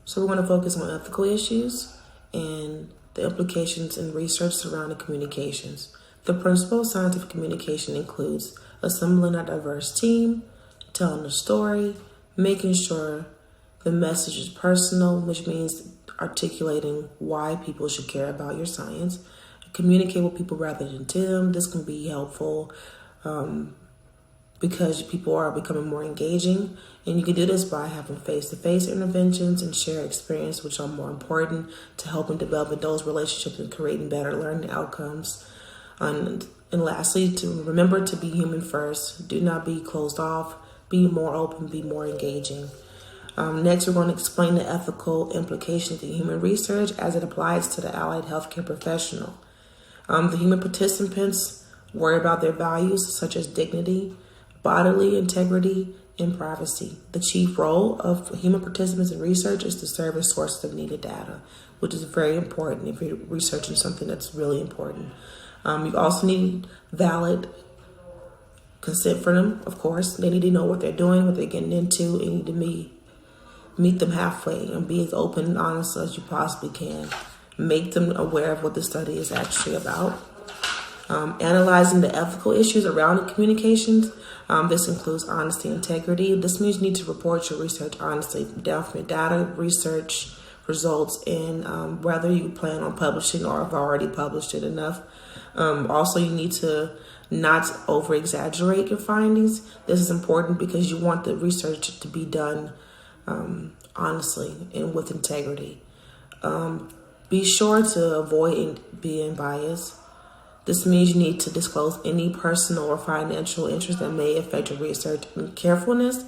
So we're going to focus on ethical issues and the implications in research surrounding communications. The principle of scientific communication includes assembling a diverse team, telling a story, making sure the message is personal, which means articulating why people should care about your science. Communicate with people rather than to them. This can be helpful because people are becoming more engaging. And you can do this by having face-to-face interventions and share experience, which are more important to helping developing those relationships and creating better learning outcomes. And lastly, to remember to be human first. Do not be closed off. Be more open. Be more engaging. Next, we're going to explain the ethical implications of human research as it applies to the allied healthcare professional. The human participants worry about their values such as dignity, bodily integrity, and privacy. The chief role of human participants in research is to serve as sources of needed data, which is very important if you're researching something that's really important. You also need valid consent for them, of course. They need to know what they're doing, what they're getting into, and you need to meet them halfway and be as open and honest as you possibly can. Make them aware of what the study is actually about. Analyzing the ethical issues around the communications. This includes honesty and integrity. This means you need to report your research honestly down from your data, research results, and whether you plan on publishing or have already published it enough. Also, you need to not over-exaggerate your findings. This is important because you want the research to be done honestly and with integrity. Be sure to avoid being biased. This means you need to disclose any personal or financial interest that may affect your research. And carefulness,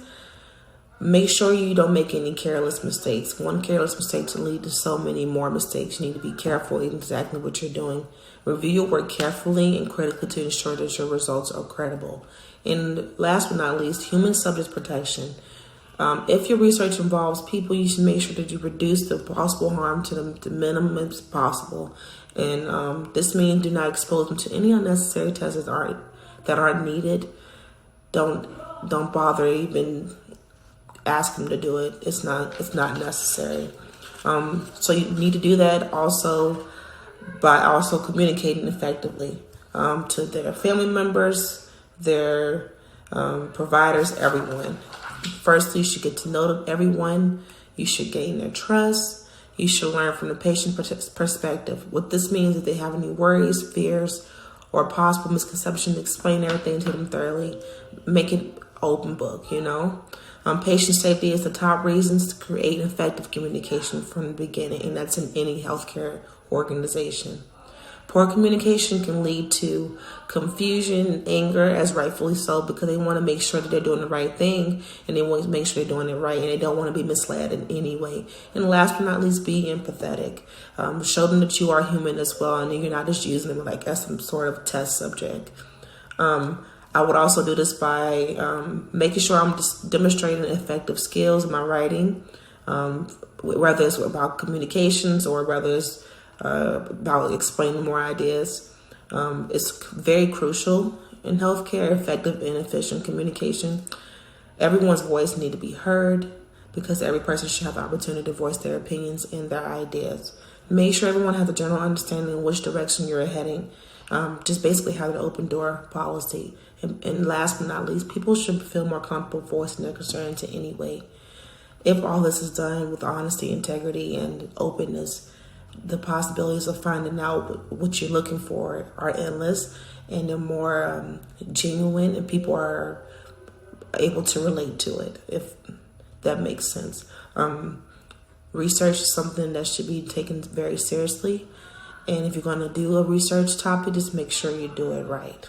make sure you don't make any careless mistakes. One careless mistake can lead to so many more mistakes. You need to be careful in exactly what you're doing. Review your work carefully and critically to ensure that your results are credible. And last but not least, human subject protection. If your research involves people, you should make sure that you reduce the possible harm to them to minimum as possible. And this means do not expose them to any unnecessary tests that aren't needed. Don't bother even ask them to do it. It's not necessary. So you need to do that also by also communicating effectively to their family members, their providers, everyone. Firstly, you should get to know everyone. You should gain their trust. You should learn from the patient perspective. What this means, if they have any worries, fears, or possible misconceptions, explain everything to them thoroughly. Make it open book, Patient safety is the top reasons to create effective communication from the beginning, and that's in any healthcare organization. Poor communication can lead to confusion and anger, as rightfully so, because they want to make sure that they're doing the right thing and they want to make sure they're doing it right and they don't want to be misled in any way. And last but not least, be empathetic. Show them that you are human as well and you're not just using them like as some sort of test subject. I would also do this by making sure I'm just demonstrating effective skills in my writing, whether it's about communications or whether it's about explaining more ideas. It's very crucial in healthcare, effective and efficient communication. Everyone's voice needs to be heard because every person should have the opportunity to voice their opinions and their ideas. Make sure everyone has a general understanding of which direction you're heading. Just basically have an open door policy. And last but not least, people should feel more comfortable voicing their concerns in any way. If all this is done with honesty, integrity, and openness, the possibilities of finding out what you're looking for are endless, and they're more genuine, and people are able to relate to it, if that makes sense. Research is something that should be taken very seriously, and if you're going to do a research topic, just make sure you do it right.